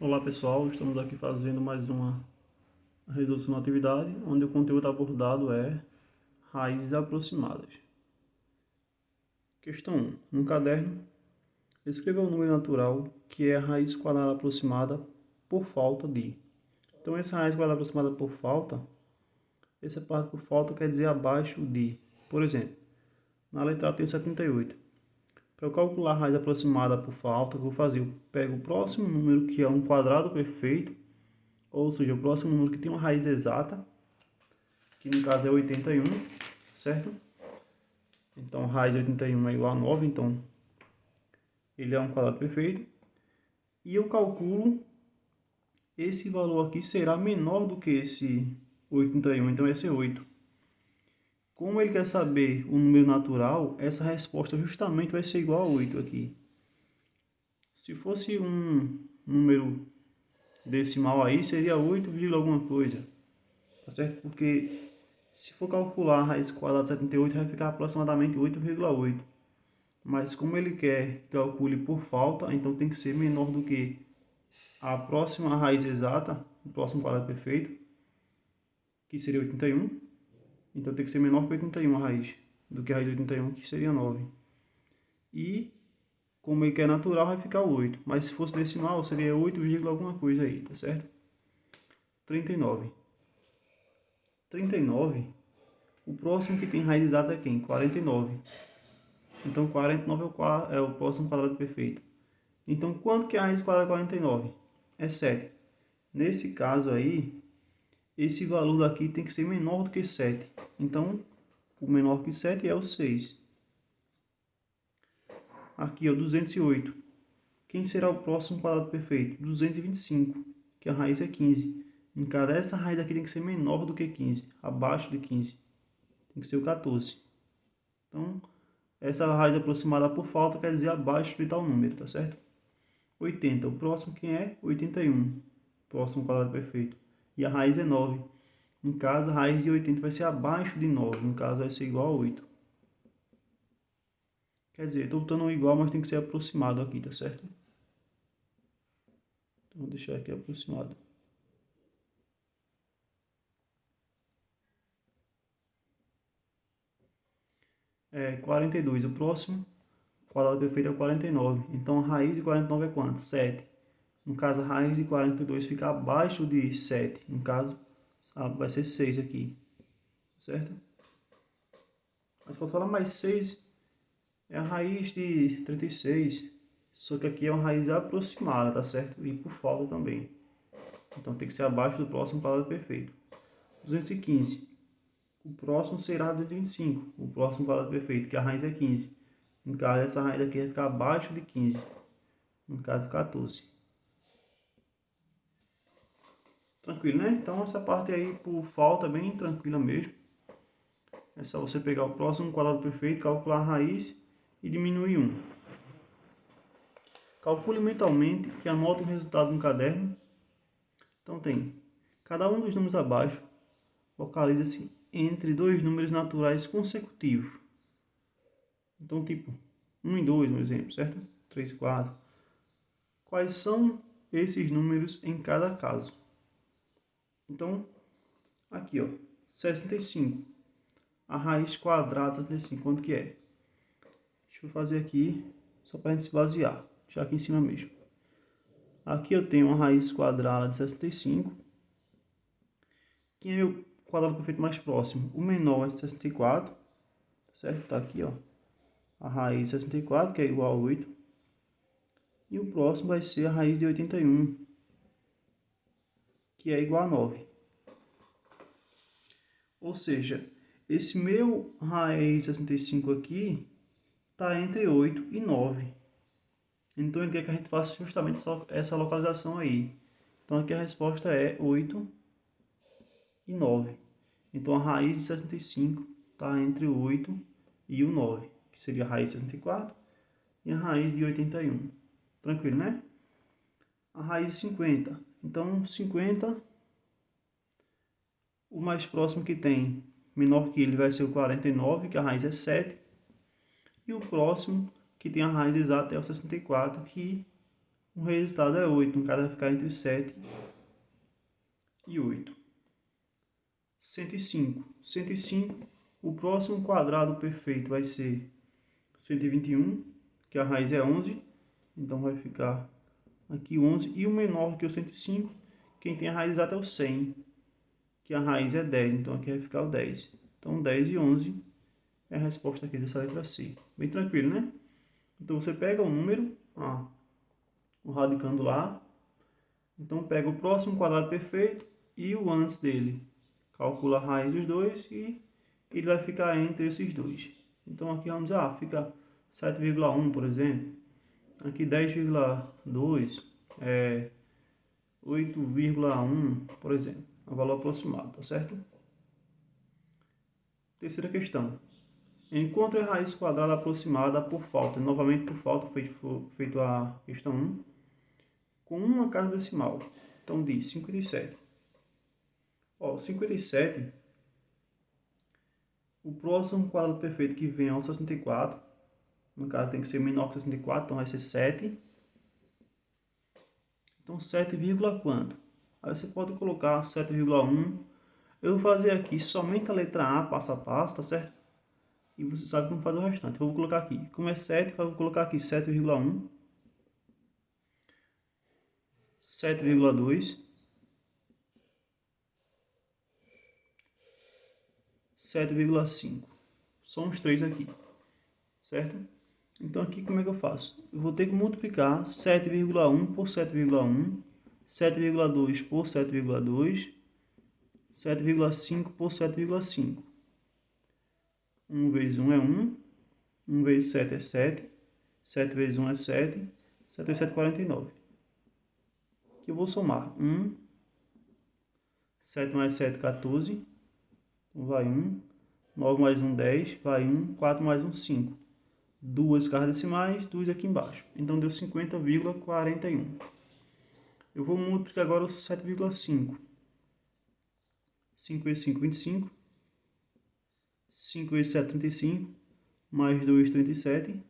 Olá pessoal, estamos aqui fazendo mais uma resolução da atividade, onde o conteúdo abordado é raízes aproximadas. Questão 1. No caderno, escreva o número natural que é a raiz quadrada aproximada por falta de. Então essa raiz quadrada aproximada por falta, essa parte por falta quer dizer abaixo de. Por exemplo, na letra A tem 78. Para eu calcular a raiz aproximada por falta, o que eu vou fazer? Eu pego o próximo número que é um quadrado perfeito, ou seja, o próximo número que tem uma raiz exata, que no caso é 81, certo? Então, raiz de 81 é igual a 9, então ele é um quadrado perfeito. E eu calculo esse valor aqui será menor do que esse 81, então esse é 8. Como ele quer saber o número natural, essa resposta justamente vai ser igual a 8 aqui. Se fosse um número decimal aí, seria 8, alguma coisa, tá certo? Porque se for calcular a raiz quadrada de 78, vai ficar aproximadamente 8,8. Mas como ele quer que calcule por falta, então tem que ser menor do que a próxima raiz exata, o próximo quadrado perfeito, que seria 81. Então tem que ser menor que 81 a raiz, do que a raiz de 81, que seria 9. E como ele quer natural, vai ficar 8. Mas se fosse decimal, seria 8, alguma coisa aí, tá certo? 39. 39, o próximo que tem raiz exata é quem? 49. Então 49 é o próximo quadrado perfeito. Então quanto que é a raiz quadrada de 49? É 7. Nesse caso aí, esse valor daqui tem que ser menor do que 7. Então, o menor que 7 é o 6. Aqui, ó, 208. Quem será o próximo quadrado perfeito? 225, que a raiz é 15. Em cada essa raiz aqui tem que ser menor do que 15, abaixo de 15. Tem que ser o 14. Então, essa raiz aproximada por falta quer dizer abaixo de tal número, tá certo? 80. O próximo quem é? 81. Próximo quadrado perfeito. E a raiz é 9. No caso, a raiz de 80 vai ser abaixo de 9. No caso, vai ser igual a 8. Quer dizer, estou botando um igual, mas tem que ser aproximado aqui, tá certo? Então, vou deixar aqui aproximado. É 42. O próximo quadrado perfeito é 49. Então, a raiz de 49 é quanto? 7. No caso, a raiz de 42 fica abaixo de 7. No caso, vai ser 6 aqui. Certo? Mas quando fala mais 6, é a raiz de 36. Só que aqui é uma raiz aproximada, tá certo? E por falta também. Então tem que ser abaixo do próximo quadrado perfeito. 215. O próximo será 225. O próximo quadrado perfeito, que a raiz é 15. No caso, essa raiz aqui vai ficar abaixo de 15. No caso, 14. Tranquilo, né? Então essa parte aí por falta é bem tranquila mesmo. É só você pegar o próximo quadrado perfeito, calcular a raiz e diminuir 1. Calcule mentalmente e anote o resultado no caderno. Então tem, cada um dos números abaixo localiza-se entre dois números naturais consecutivos. Então tipo, 1 e 2, no exemplo, certo? 3 e 4. Quais são esses números em cada caso? Então, aqui ó, 65. A raiz quadrada de 65, quanto que é? Deixa eu fazer aqui, só para a gente se basear. Deixar aqui em cima mesmo. Aqui eu tenho uma raiz quadrada de 65. Quem é o quadrado perfeito mais próximo? O menor é 64, certo? Está aqui, ó. A raiz de 64, que é igual a 8. E o próximo vai ser a raiz de 81, que é igual a 9. Ou seja, esse meu raiz de 65 aqui está entre 8 e 9. Então ele quer que a gente faça justamente essa localização aí. Então aqui a resposta é 8 e 9. Então a raiz de 65 está entre o 8 e o 9, que seria a raiz de 64 e a raiz de 81. Tranquilo, né? A raiz de 50. Então 50, o mais próximo que tem, menor que ele, vai ser o 49, que a raiz é 7. E o próximo que tem a raiz exata é o 64, que O resultado é 8, no caso vai ficar entre 7 e 8. 105. 105, o próximo quadrado perfeito vai ser 121, que a raiz é 11, então vai ficar aqui 11, e o menor que o 105, quem tem a raiz exata é o 100, que a raiz é 10, então aqui vai ficar o 10. Então 10 e 11 é a resposta aqui dessa letra C. Bem tranquilo, né? Então você pega o número, o radicando lá, então pega o próximo quadrado perfeito e o antes dele. Calcula a raiz dos dois e ele vai ficar entre esses dois. Então aqui vamos dizer, fica 7,1, por exemplo. Aqui 10,2 é 8,1, por exemplo. É o valor aproximado, tá certo? Terceira questão. Encontre a raiz quadrada aproximada por falta. Novamente por falta, feito a questão 1. Com uma casa decimal. Então diz 57. 57, o próximo quadrado perfeito que vem é o 64. No caso tem que ser menor que 64, então vai ser 7. Então 7, quanto? Aí você pode colocar 7,1. Eu vou fazer aqui somente a letra A, passo a passo, tá certo? E você sabe como faz o restante. Eu vou colocar aqui. Como é 7, eu vou colocar aqui 7,1. 7,2. 7,5. São os três aqui, certo? Então aqui como é que eu faço? Eu vou ter que multiplicar 7,1 por 7,1, 7,2 por 7,2, 7,5 por 7,5. 1 vezes 1 é 1, 1 vezes 7 é 7, 7 vezes 1 é 7, 7 vezes 7 é 49. Aqui eu vou somar 1, 7 mais 7, 14, então vai 1, 9 mais 1, 10, vai 1, 4 mais 1, 5. Duas casas decimais, 2 aqui embaixo. Então deu 50,41. Eu vou multiplicar agora o 7,5. 5 vezes 5, 25. 5 vezes 7, 35. Mais 2, 37.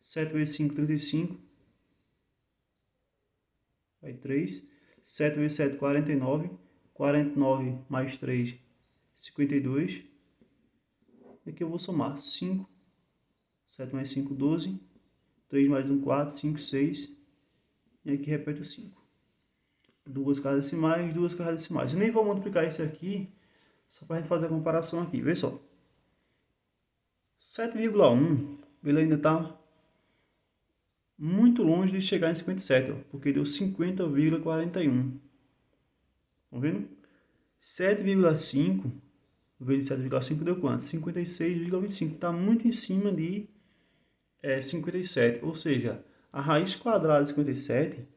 7 vezes 5, 35. Vai 3. 7 vezes 7, 49. 49 mais 3, 52. E aqui eu vou somar 5. 7 mais 5, 12. 3 mais 1, 4. 5, 6. E aqui repete o 5. Duas casas decimais, duas casas decimais. Eu nem vou multiplicar isso aqui, só para a gente fazer a comparação aqui. Vê só. 7,1, ele ainda está muito longe de chegar em 57, porque deu 50,41. Estão vendo? 7,5 vezes 7,5 deu quanto? 56,25. Está muito em cima de 57. Ou seja, a raiz quadrada de 57,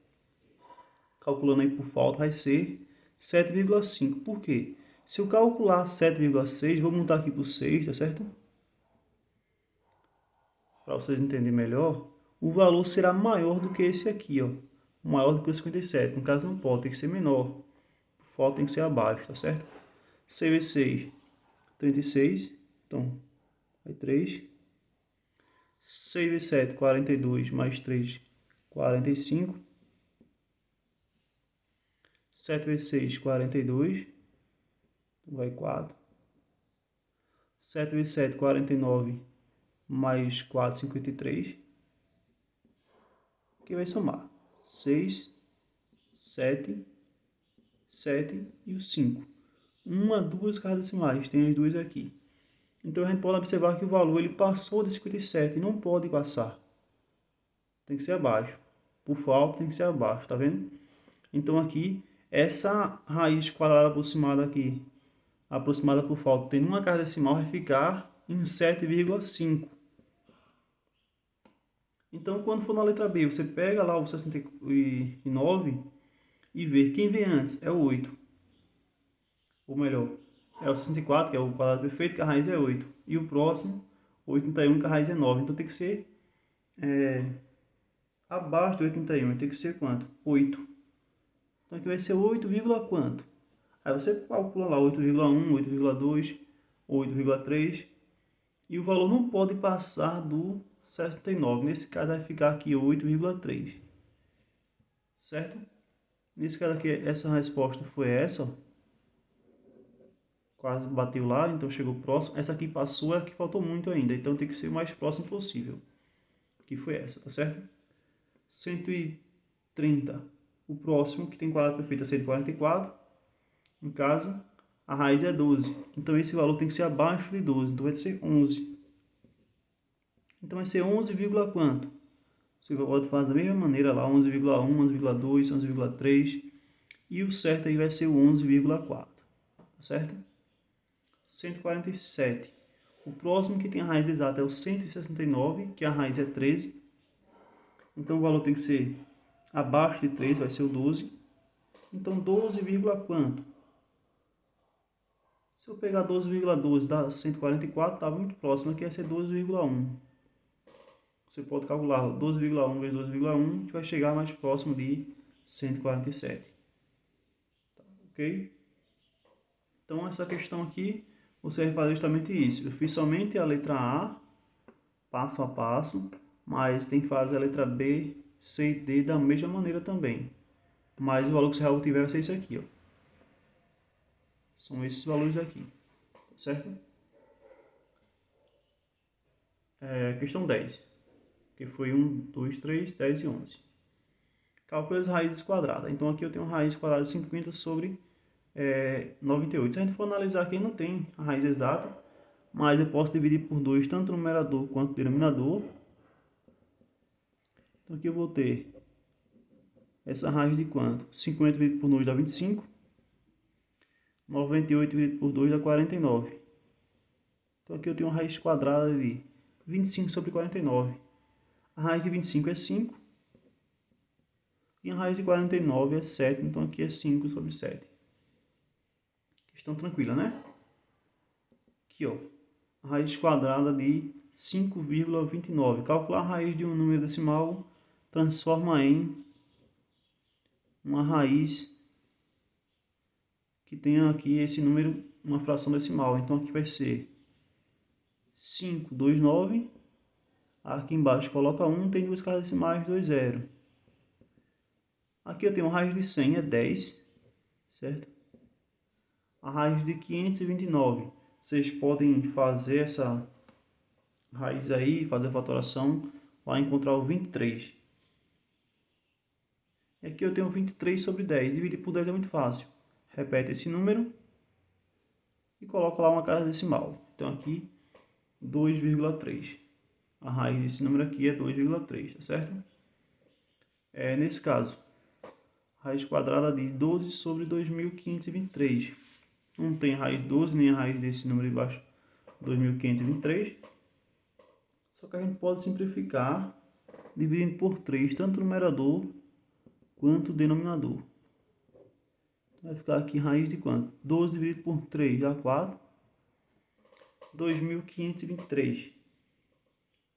calculando aí por falta, vai ser 7,5. Por quê? Se eu calcular 7,6, vou montar aqui por 6, tá certo? Para vocês entenderem melhor, o valor será maior do que esse aqui, ó. Maior do que o 57. No caso não pode, tem que ser menor. Por falta tem que ser abaixo, tá certo? 6 vezes 6, 36. Então, vai 3. 6 vezes 7, 42. Mais 3, 45. 7 vezes 6, 42. Vai 4. 7 vezes 7, 49. Mais 4, 53. Que vai somar 6, 7, 7 e o 5. Duas casas decimais, tem as duas aqui. Então a gente pode observar que o valor ele passou de 57, não pode passar. Tem que ser abaixo. Por falta tem que ser abaixo, tá vendo? Então aqui, essa raiz quadrada aproximada aqui, aproximada por falta, tem uma casa decimal, vai ficar em 7,5. Então, quando for na letra B, você pega lá o 69 e vê quem vem antes. É o 8. Ou melhor, é o 64, que é o quadrado perfeito, que a raiz é 8. E o próximo, 81, que a raiz é 9. Então, tem que ser abaixo de 81. Tem que ser quanto? 8. Então, aqui vai ser 8, quanto? Aí você calcula lá 8,1, 8,2, 8,3. E o valor não pode passar do 69. Nesse caso vai ficar aqui 8,3. Certo? Nesse caso aqui, essa resposta foi essa, ó. Quase bateu lá, então chegou próximo. Essa aqui passou, é a que faltou muito ainda, então tem que ser o mais próximo possível. Que foi essa, tá certo? 130. O próximo, que tem quadrado perfeito, é 144. No caso, a raiz é 12. Então esse valor tem que ser abaixo de 12, então vai ser 11. Então vai ser 11, quanto? Você pode fazer da mesma maneira lá, 11,1, 11,2, 11,3. E o certo aí vai ser o 11,4. Tá certo? 147. O próximo que tem a raiz exata é o 169, que a raiz é 13. Então o valor tem que ser abaixo de 3, vai ser o 12. Então 12, quanto? Se eu pegar 12,12 dá 144, estava muito próximo, aqui vai ser 12,1. Você pode calcular 12,1 vezes 12,1, que vai chegar mais próximo de 147. Tá, ok? Então essa questão aqui, você vai fazer justamente isso. Eu fiz somente a letra A, passo a passo, mas tem que fazer a letra B, C e D da mesma maneira também. Mas o valor que você vai obter vai ser esse aqui, ó. São esses valores aqui, certo? Questão 10, que foi 1, 2, 3, 10 e 11. Calcule as raízes quadradas. Então aqui eu tenho raiz quadrada de 50 sobre 98. Se a gente for analisar aqui, não tem a raiz exata, mas eu posso dividir por 2 tanto o numerador quanto o denominador. Então aqui eu vou ter essa raiz de quanto? 50 dividido por 2 dá 25. 98 dividido por 2 dá 49. Então aqui eu tenho uma raiz quadrada de 25 sobre 49. A raiz de 25 é 5. E a raiz de 49 é 7. Então aqui é 5 sobre 7. Questão tranquila, né? Aqui, ó. A raiz quadrada de 5,29. Calcular a raiz de um número decimal transforma em uma raiz que tenha aqui esse número, uma fração decimal. Então aqui vai ser 529. Aqui embaixo coloca 1, tem duas casas decimais, 2 zero. Aqui eu tenho a raiz de 100, é 10, certo? A raiz de 529, vocês podem fazer essa raiz aí, fazer a fatoração, vai encontrar o 23. E aqui eu tenho 23 sobre 10, dividir por 10 é muito fácil. Repete esse número e coloca lá uma casa decimal. Então aqui 2,3. A raiz desse número aqui é 2,3, tá certo? Nesse caso, raiz quadrada de 12 sobre 2.523. Não tem raiz 12 nem a raiz desse número de baixo, 2.523. Só que a gente pode simplificar dividindo por 3, tanto o numerador quanto o denominador. Vai ficar aqui raiz de quanto? 12 dividido por 3 dá 4. 2.523.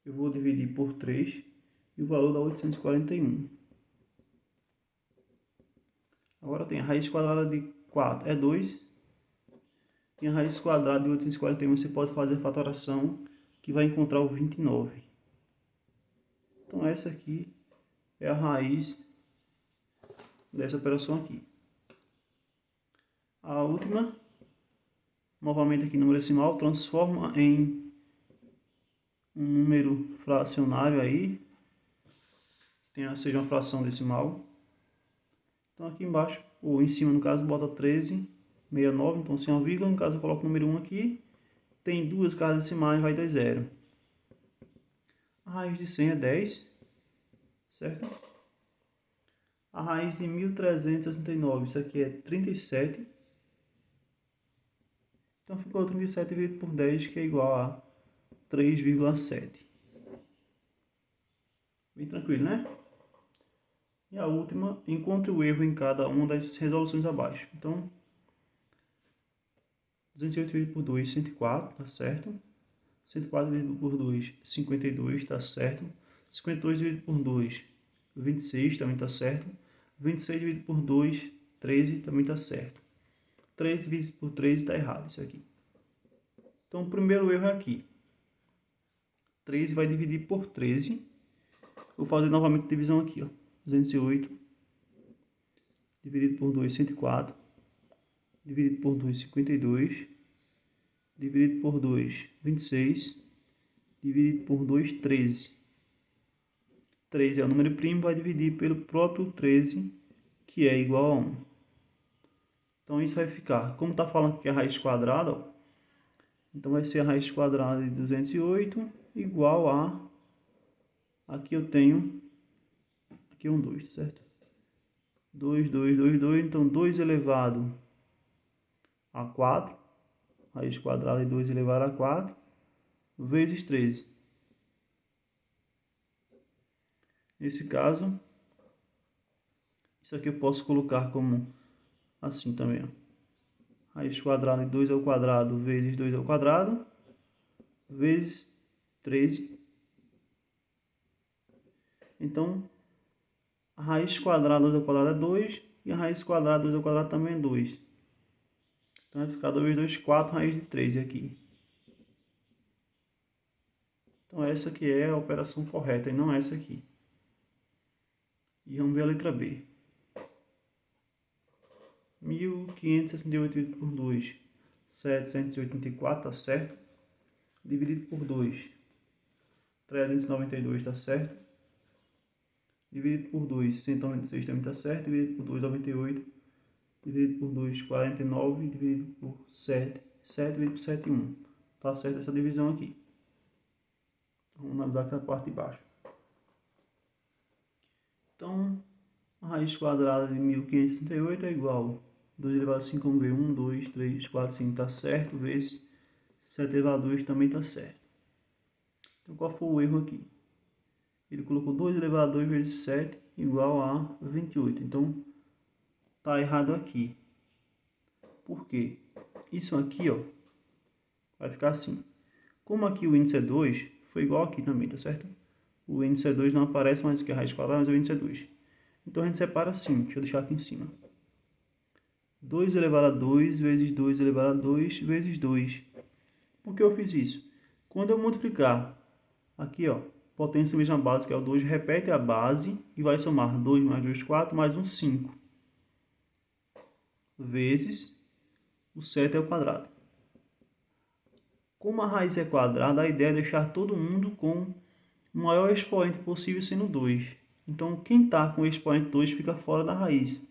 Eu vou dividir por 3 e o valor dá 841. Agora tem a raiz quadrada de 4 é 2. E a raiz quadrada de 841 você pode fazer a fatoração que vai encontrar o 29. Então essa aqui é a raiz dessa operação aqui. A última, novamente aqui número decimal, transforma em um número fracionário aí, seja uma fração decimal. Então aqui embaixo, ou em cima no caso, bota 13,69, então sem uma vírgula, no caso eu coloco o número 1 aqui, tem duas casas decimais, vai dar 0. A raiz de 100 é 10, certo? A raiz de 1.369, isso aqui é 37. Então ficou 37 dividido por 10, que é igual a 3,7. Bem tranquilo, né? E a última, encontre o erro em cada uma das resoluções abaixo. Então, 208 dividido por 2, 104, tá certo? 104 dividido por 2, 52, tá certo? 52 dividido por 2, 26, também tá certo? 26 dividido por 2, 13, também tá certo? 13 dividido por 3 está errado, isso aqui. Então, o primeiro erro é aqui. 13 vai dividir por 13. Vou fazer novamente a divisão aqui, ó. 208 dividido por 2, 104. Dividido por 2, 52. Dividido por 2, 26. Dividido por 2, 13. 13 é o número primo, vai dividir pelo próprio 13, que é igual a 1. Então isso vai ficar, como está falando que é a raiz quadrada, ó, então vai ser a raiz quadrada de 208 igual a, aqui eu tenho, aqui é um 2, certo? 2, 2, 2, 2, então 2 elevado a 4, raiz quadrada de 2 elevado a 4, vezes 13. Nesse caso, isso aqui eu posso colocar como assim também, ó. Raiz quadrada de 2 ao quadrado vezes 2 ao quadrado, vezes 13. Então, a raiz quadrada de 2 ao quadrado é 2, e a raiz quadrada de 2 ao quadrado também é 2. Então, vai ficar 2 vezes 2, 4, raiz de 13 aqui. Então, essa aqui é a operação correta, e não essa aqui. E vamos ver a letra B. 1568 dividido por 2, 784, tá certo? Dividido por 2, 392, tá certo? Dividido por 2, 196 também tá certo. Dividido por 2, 98. Dividido por 2, 49. Dividido por 7, 7 dividido por 7, 1. Tá certo essa divisão aqui. Vamos analisar aqui a parte de baixo. Então, a raiz quadrada de 1568 é igual a 2 elevado a 5, vamos ver, 1, 2, 3, 4, 5 tá certo, vezes 7 elevado a 2 também tá certo. Então, qual foi o erro aqui? Ele colocou 2 elevado a 2 vezes 7 igual a 28. Então, tá errado aqui. Por quê? Isso aqui, ó, vai ficar assim. Como aqui o índice é 2, foi igual aqui também, tá certo? O índice é 2 não aparece mais que a raiz quadrada, mas o índice é 2. Então, a gente separa assim. Deixa eu deixar aqui em cima. 2 elevado a 2 vezes 2 elevado a 2 vezes 2. Por que eu fiz isso? Quando eu multiplicar aqui, ó, potência mesma base, que é o 2, repete a base e vai somar 2 mais 2, 4, mais 1, 5. Vezes o 7 ao quadrado. Como a raiz é quadrada, a ideia é deixar todo mundo com o maior expoente possível sendo 2. Então, quem está com o expoente 2 fica fora da raiz.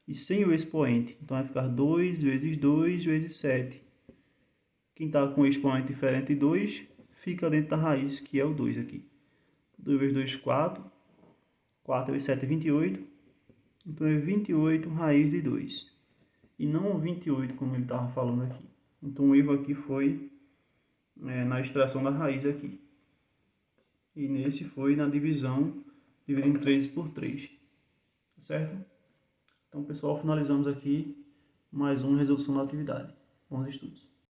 E sem o expoente, então vai ficar 2 vezes 2 vezes 7. Quem está com o expoente diferente de 2 fica dentro da raiz, que é o 2 aqui. 2 vezes 2, 4. 4 vezes 7 é 28. Então é 28 raiz de 2. E não 28 como ele estava falando aqui. Então o erro aqui foi na extração da raiz aqui. E nesse foi na divisão, dividindo 13 por 3. Certo? Então pessoal, finalizamos aqui mais uma resolução da atividade. Bons estudos.